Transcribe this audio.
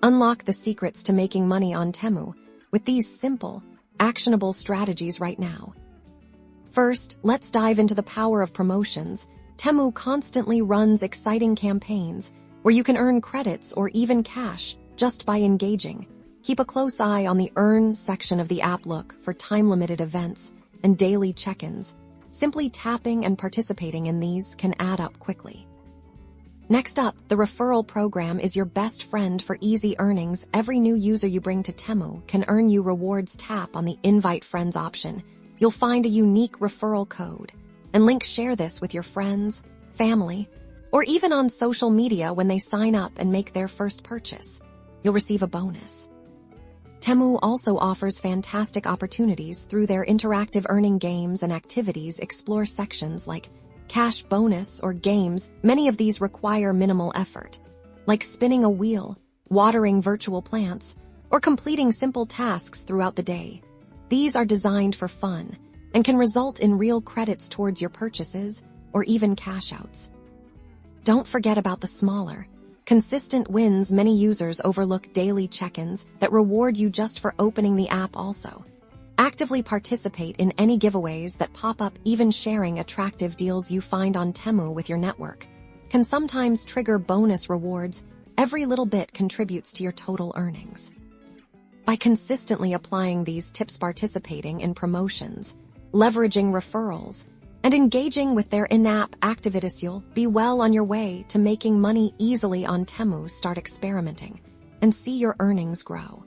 Unlock the secrets to making money on Temu with these simple, actionable strategies right now. First, let's dive into the power of promotions. Temu constantly runs exciting campaigns where you can earn credits or even cash just by engaging. Keep a close eye on the Earn section of the app. Look for time-limited events and daily check-ins. Simply tapping and participating in these can add up quickly. Next up, the Referral Program is your best friend for easy earnings. Every new user you bring to Temu can earn you rewards. Tap on the Invite Friends option. You'll find a unique referral code and link. Share this with your friends, family, or even on social media. When they sign up and make their first purchase, you'll receive a bonus. Temu also offers fantastic opportunities through their interactive earning games and activities. Explore sections like cash bonus or games. Many of these require minimal effort, like spinning a wheel, watering virtual plants, or completing simple tasks throughout the day. These are designed for fun and can result in real credits towards your purchases or even cash outs. Don't forget about the smaller, consistent wins. Many users overlook daily check-ins that reward you just for opening the app. Also, actively participate in any giveaways that pop up. Even sharing attractive deals you find on Temu with your network can sometimes trigger bonus rewards. Every little bit contributes to your total earnings. By consistently applying these tips, participating in promotions, leveraging referrals, and engaging with their in-app activities, you'll be well on your way to making money easily on Temu. Start experimenting and see your earnings grow.